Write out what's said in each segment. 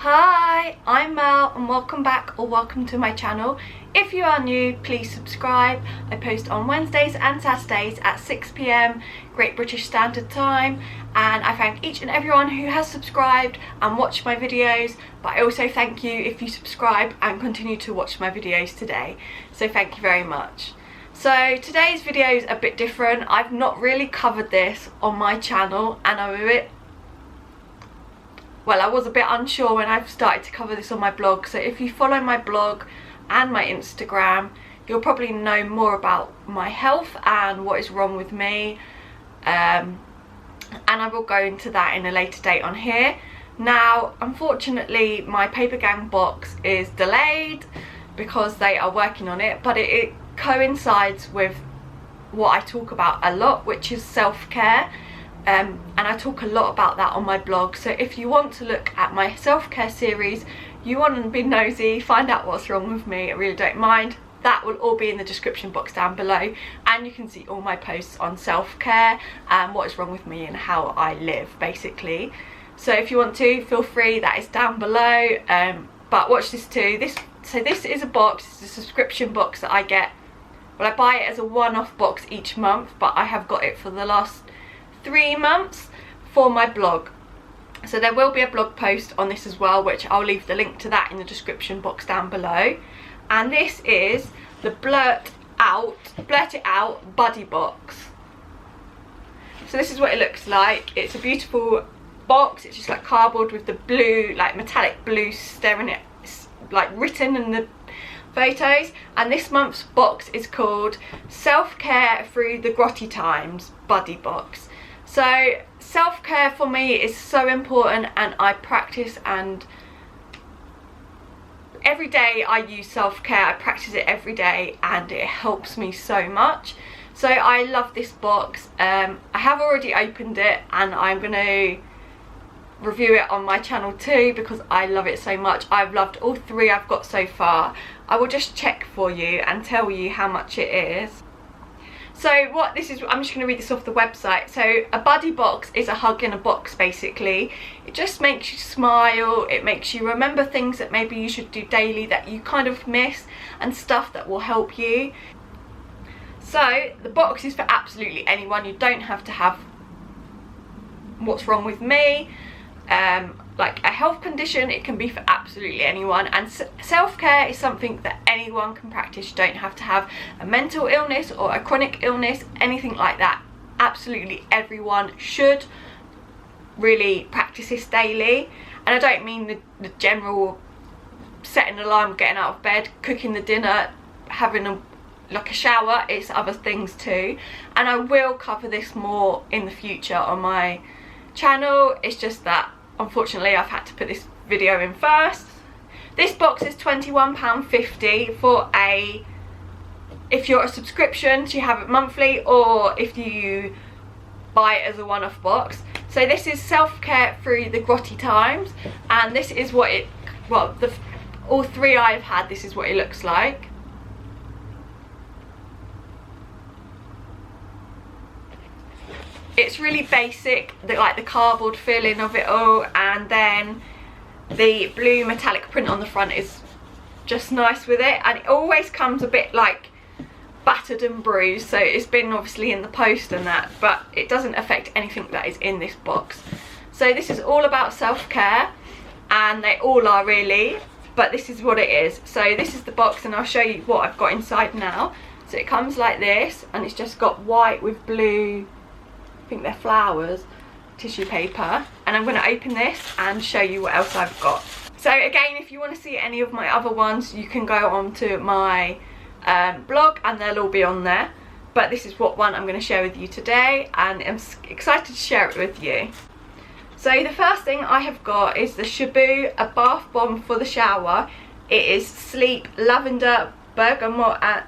Hi, I'm Mel and welcome back or welcome to my channel. If you are new, please subscribe. I post on Wednesdays and Saturdays at 6 PM Great British Standard Time, and I thank each and everyone who has subscribed and watched my videos, but I also thank you if you subscribe and continue to watch my videos today. So thank you very much. So today's video is a bit different. I've not really covered this on my channel and I was a bit unsure when I started to cover this on my blog. So if you follow my blog and my Instagram, you'll probably know more about my health and what is wrong with me, and I will go into that in a later date on here. Now unfortunately my Paper Gang box is delayed because they are working on it, but it coincides with what I talk about a lot, which is self-care. And I talk a lot about that on my blog. So if you want to look at my self-care series, you want to be nosy, find out what's wrong with me, I really don't mind, that will all be in the description box down below, and you can see all my posts on self-care and what is wrong with me and how I live basically. So if you want to, feel free, that is down below. But watch this too. This is a box, it's a subscription box that I get. Well, I buy it as a one-off box each month, but I have got it for the last 3 months for my blog. So there will be a blog post on this as well, which I'll leave the link to that in the description box down below. And this is the Blurt It Out Buddy Box. So this is what it looks like. It's a beautiful box. It's just like cardboard with the blue, like metallic blue staring at, like written in the photos. And this month's box is called Self-Care Through the Grotty Times Buddy Box. So self-care for me is so important, and I practice, and every day I use self-care. I practice it every day and it helps me so much. So I love this box. I have already opened it and I'm going to review it on my channel too because I love it so much. I've loved all 3 I've got so far. I will just check for you and tell you how much it is. So what this is, I'm just going to read this off the website. So a buddy box is a hug in a box basically. It just makes you smile, it makes you remember things that maybe you should do daily that you kind of miss, and stuff that will help you. So the box is for absolutely anyone. You don't have to have what's wrong with me, like a health condition. It can be for absolutely anyone, and self-care is something that anyone can practice. You don't have to have a mental illness or a chronic illness, anything like that. Absolutely everyone should really practice this daily. And I don't mean the general setting an alarm, getting out of bed, cooking the dinner, having a shower. It's other things too, and I will cover this more in the future on my channel. It's just that unfortunately I've had to put this video in first. This box is £21.50 for if you're a subscription, so you have it monthly, or if you buy it as a one-off box. So this is Self-Care Through the Grotty Times, and this is what it, well, all 3 I've had, this is what it looks like. It's really basic, like the cardboard feeling of it all, and then the blue metallic print on the front is just nice with it, and it always comes a bit like battered and bruised, so it's been obviously in the post and that, but it doesn't affect anything that is in this box. So this is all about self-care, and they all are really, but this is what it is. So this is the box, and I'll show you what I've got inside now. So it comes like this, and it's just got white with blue, I think they're flowers, tissue paper, and I'm going to open this and show you what else I've got. So again, if you want to see any of my other ones, you can go on to my blog and they'll all be on there, but this is what one I'm going to share with you today, and I'm excited to share it with you. So the first thing I have got is the Shabu, a bath bomb for the shower. It is Sleep Lavender Bergamot and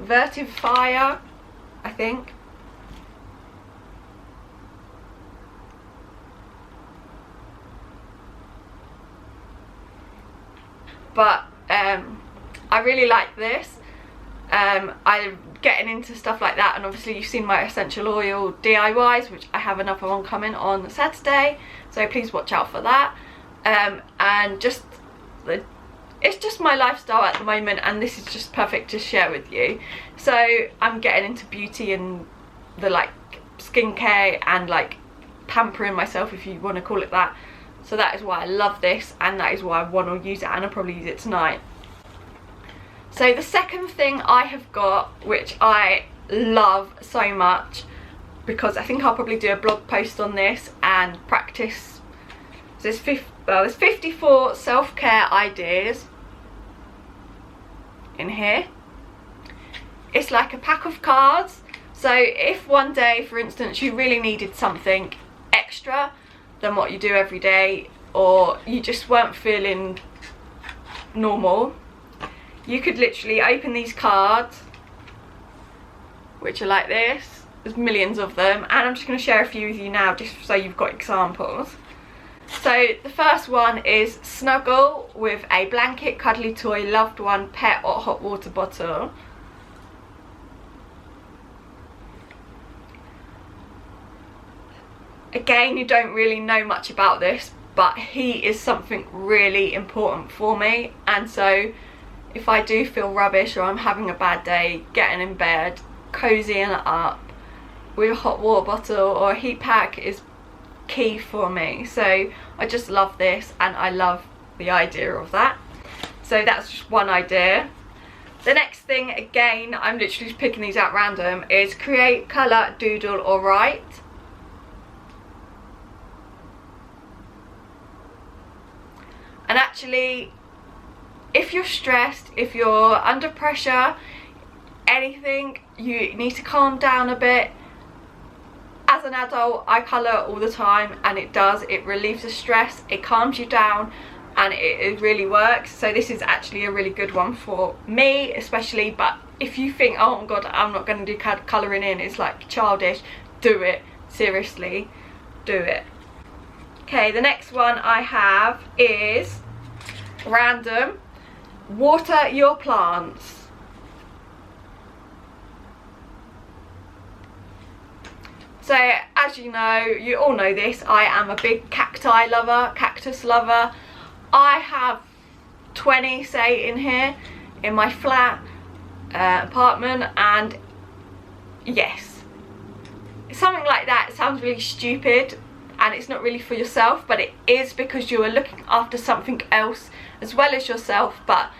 Vertifire, I think. But I really like this. I'm getting into stuff like that, and obviously you've seen my essential oil DIYs, which I have another one coming on Saturday, so please watch out for that. And and just it's just my lifestyle at the moment, and this is just perfect to share with you. So I'm getting into beauty and the like skincare and like pampering myself, if you want to call it that. So that is why I love this, and that is why I want to use it, and I'll probably use it tonight. So the second thing I have got, which I love so much, because I think I'll probably do a blog post on this and practice. So there's 54 self-care ideas in here. It's like a pack of cards. So if one day, for instance, you really needed something extra than what you do every day, or you just weren't feeling normal, you could literally open these cards, which are like this. There's millions of them, and I'm just going to share a few with you now just so you've got examples. So the first one is Snuggle with a blanket, cuddly toy, loved one, pet or hot water bottle. Again, you don't really know much about this, but he is something really important for me, and so if I do feel rubbish or I'm having a bad day, getting in bed, cozying up with a hot water bottle or a heat pack is key for me. So I just love this, and I love the idea of that. So that's just one idea. The next thing, again, I'm literally just picking these out random, is create, colour, doodle or write. And actually, if you're stressed, if you're under pressure, anything, you need to calm down a bit. As an adult, I colour all the time, and it relieves the stress, it calms you down, and it really works. So this is actually a really good one for me especially, but if you think, oh my god, I'm not going to do colouring in, it's like childish, do it, seriously, do it. Okay, the next one I have is random, water your plants. So as you know, you all know this, I am a big cacti lover, cactus lover. I have 20 say in here in my flat apartment, and yes, something like that sounds really stupid and it's not really for yourself, but it is, because you are looking after something else as well as yourself. But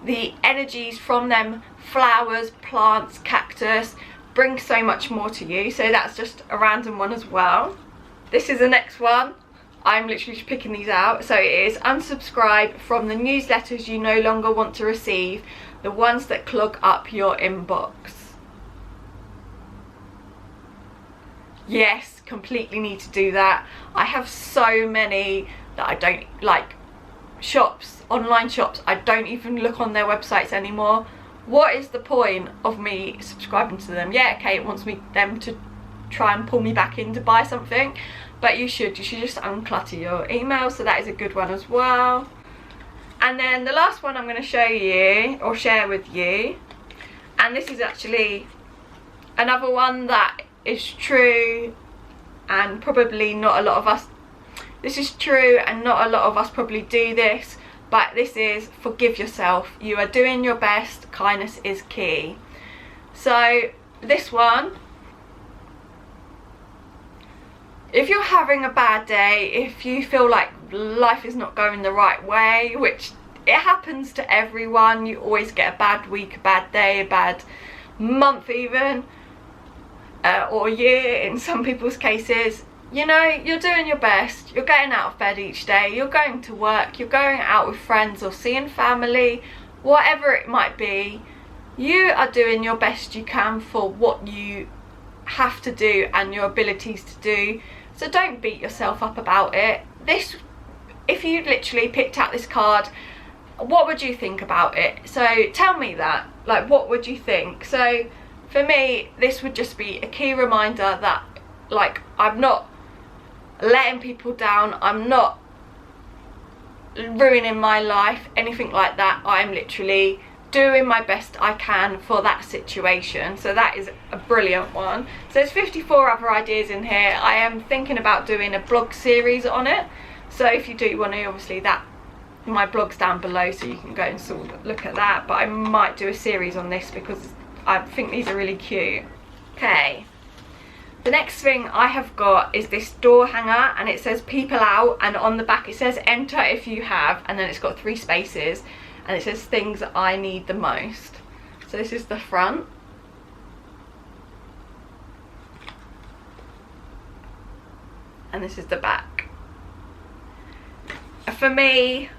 the energies from them flowers, plants, cactus bring so much more to you. So that's just a random one as well. This is the next one. I'm literally just picking these out. So it is unsubscribe from the newsletters you no longer want to receive, the ones that clog up your inbox. Yes, completely need to do that. I have so many that I don't like. Shops, online shops, I don't even look on their websites anymore. What is the point of me subscribing to them? Yeah, okay, it wants them to try and pull me back in to buy something, but you should just unclutter your email. So that is a good one as well. And then the last one I'm going to show you or share with you, and this is actually another one that is true, and probably not a lot of us, this is true and not a lot of us probably do this, but this is forgive yourself. You are doing your best, kindness is key. So this one, if you're having a bad day, if you feel like life is not going the right way, which it happens to everyone, you always get a bad week, a bad day, a bad month even, or a year in some people's cases, you know, you're doing your best, you're getting out of bed each day, you're going to work, you're going out with friends or seeing family, whatever it might be, you are doing your best you can for what you have to do and your abilities to do. So don't beat yourself up about it. This, if you literally picked out this card, what would you think about it? So tell me that, like, what would you think? So for me, this would just be a key reminder that, like, I'm not letting people down, I'm not ruining my life, anything like that. I'm literally doing my best I can for that situation. So that is a brilliant one. So there's 54 other ideas in here. I am thinking about doing a blog series on it, so if you do want to, obviously that my blog's down below, so you can go and sort of look at that. But I might do a series on this because I think these are really cute. Okay, the next thing I have got is this door hanger, and it says people out, and on the back it says enter if you have, and then it's got 3 spaces, and it says things I need the most. So this is the front. And this is the back. For me,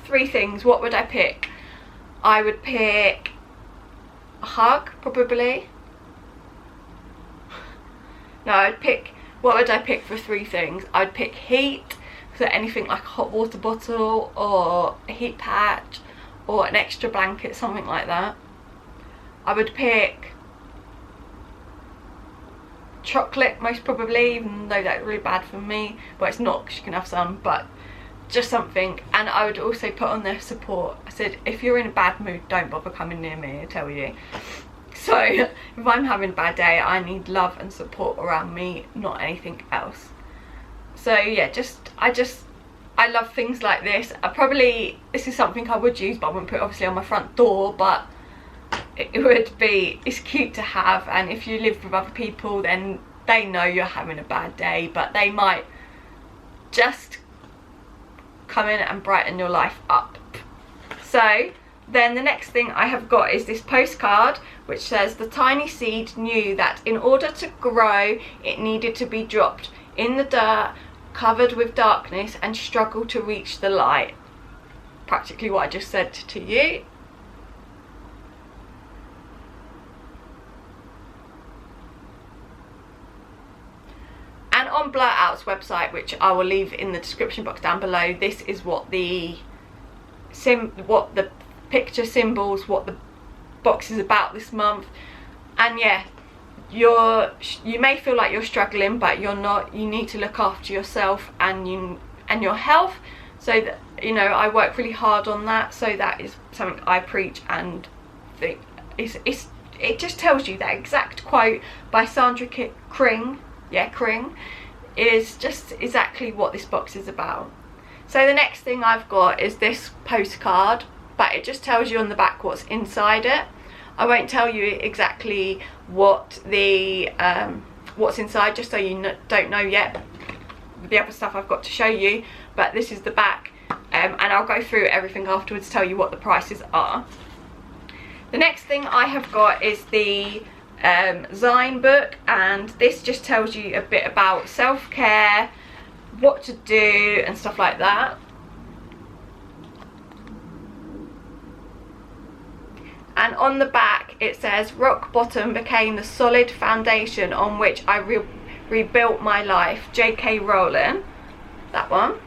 3 things. What would I pick? I would pick a hug, probably. No, I'd pick, what would I pick for 3 things? I'd pick heat, so anything like a hot water bottle or a heat patch or an extra blanket, something like that. I would pick chocolate, most probably, even though that's really bad for me. Well, it's not, because you can have some, but just something. And I would also put on their support. I said, if you're in a bad mood, don't bother coming near me, I tell you. So if I'm having a bad day, I need love and support around me, not anything else. So yeah, I love things like this. This is something I would use, but I wouldn't put it obviously on my front door, but it's cute to have. And if you live with other people, then they know you're having a bad day, but they might just come in and brighten your life up. So then the next thing I have got is this postcard, which says the tiny seed knew that in order to grow it needed to be dropped in the dirt, covered with darkness, and struggle to reach the light. Practically what I just said to you. And on Blurt Out's website, which I will leave in the description box down below, this is what the picture symbols, what the box is about this month. And yeah, you may feel like you're struggling, but you're not. You need to look after yourself and your health. So that, you know, I work really hard on that. So that is something I preach, and think it just tells you that exact quote by Sandra Kring. Yeah, Kring is just exactly what this box is about. So the next thing I've got is this postcard, but it just tells you on the back what's inside it. I won't tell you exactly what the what's inside, just so you don't know yet the other stuff I've got to show you. But this is the back, and I'll go through everything afterwards, tell you what the prices are. The next thing I have got is the Zine book, and this just tells you a bit about self-care, what to do and stuff like that. And on the back it says rock bottom became the solid foundation on which I rebuilt my life, J.K. Rowling. That one.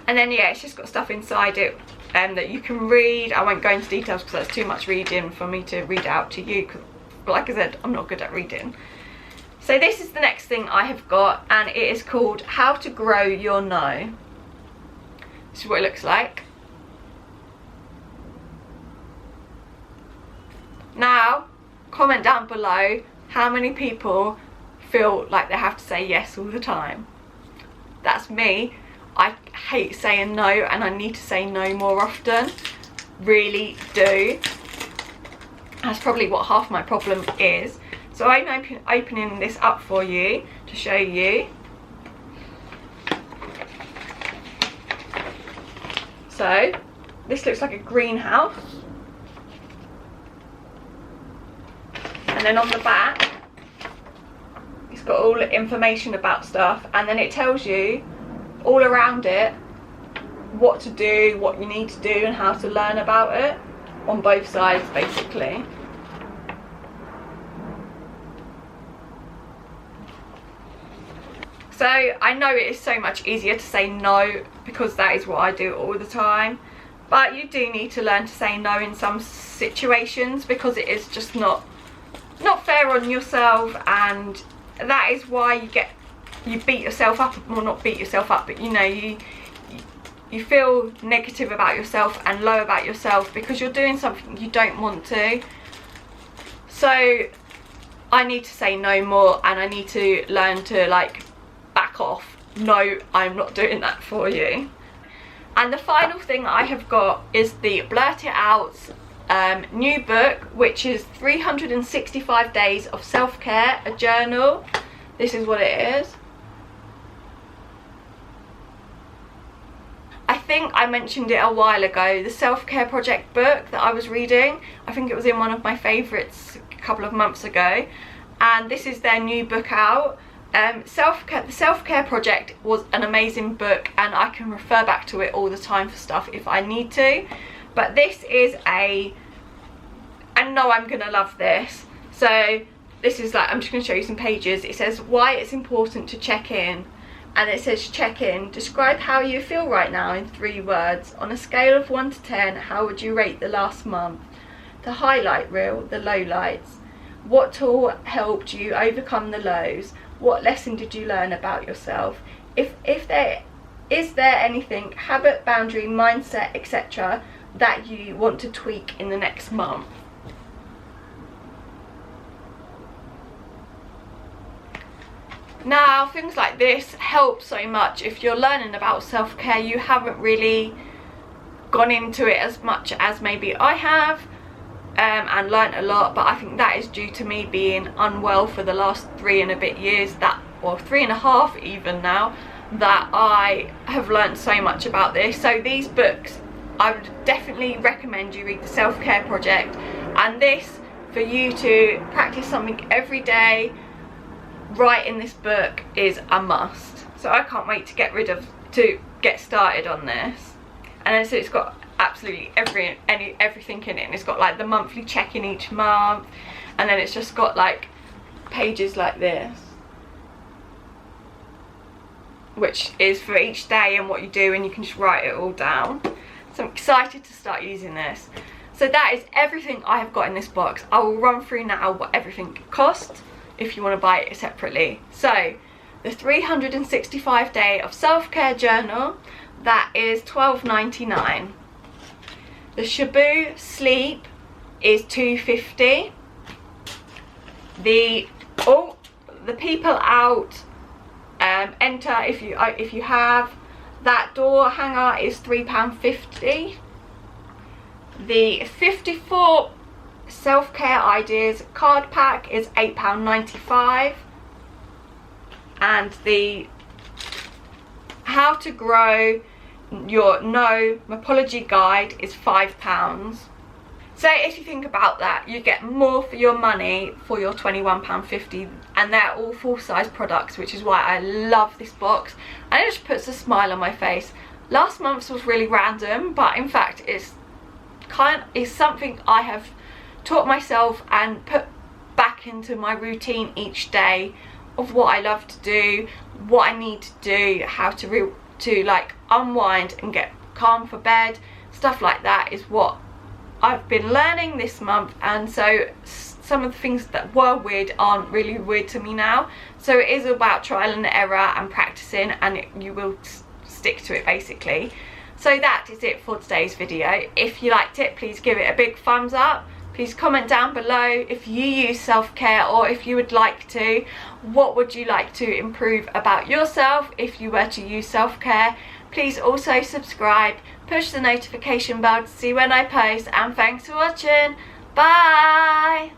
And then yeah, it's just got stuff inside it that you can read. I won't go into details because that's too much reading for me to read out to you, because like I said, I'm not good at reading. So this is the next thing I have got, and it is called How to Grow Your No. This is what it looks like. Now, comment down below how many people feel like they have to say yes all the time. That's me. I hate saying no, and I need to say no more often. Really do. That's probably what half my problem is. So I'm opening this up for you to show you. So this looks like a greenhouse, and then on the back it's got all the information about stuff, and then it tells you all around it what to do, what you need to do, and how to learn about it on both sides basically. So I know it is so much easier to say no, because that is what I do all the time, but you do need to learn to say no in some situations, because it is just not fair on yourself, and that is why you beat yourself up. Well, not beat yourself up, but you know, you feel negative about yourself and low about yourself because you're doing something you don't want to. So I need to say no more, and I need to learn to like off. No, I'm not doing that for you. And the final thing I have got is the Blurt It Out's new book, which is 365 Days of Self-Care, a journal. This is what it is. I think I mentioned it a while ago, the Self-Care Project book that I was reading. I think it was in one of my favourites a couple of months ago. And this is their new book out. The Self-Care Project was an amazing book, and I can refer back to it all the time for stuff if I need to. But this is I know I'm going to love this. So this is like, I'm just going to show you some pages. It says why it's important to check in. And it says check in. Describe how you feel right now in 3 words. On a scale of 1 to 10, how would you rate the last month? The highlight reel, the lowlights. What tool helped you overcome the lows? What lesson did you learn about yourself? Is there anything, habit, boundary, mindset, etc. that you want to tweak in the next month? Now, things like this help so much if you're learning about self-care. You haven't really gone into it as much as maybe I have, and learnt a lot, but I think that is due to me being unwell for the last 3 and a bit years, or 3.5 even now, that I have learnt so much about this. So these books, I would definitely recommend you read the Self-Care Project, and this, for you to practice something every day, right in this book, is a must. So I can't wait to get started on this. And then so it's got absolutely everything in it, and it's got like the monthly check-in each month, and then it's just got like pages like this, which is for each day and what you do, and you can just write it all down. So I'm excited to start using this. So that is everything I have got in this box. I will run through now what everything costs if you want to buy it separately. So the 365 Day of Self-Care Journal, that is $12.99. The Shabu Sleep is $2.50. The People Out Enter, if you have that door hanger, is £3.50. The 54 Self-Care Ideas card pack is £8.95. And the How to Grow Your No Mopology Guide is £5. So if you think about that, you get more for your money for your £21.50, and they're all full-size products, which is why I love this box, and it just puts a smile on my face. Last month's was really random, but in fact it's something I have taught myself and put back into my routine each day of what I love to do, what I need to do, how to like unwind and get calm for bed. Stuff like that is what I've been learning this month, and so some of the things that were weird aren't really weird to me now. So it is about trial and error and practicing, and you will stick to it basically. So that is it for today's video. If you liked it, please give it a big thumbs up. Please comment down below if you use self-care, or if you would like to. What would you like to improve about yourself if you were to use self-care? Please also subscribe, push the notification bell to see when I post, and thanks for watching. Bye!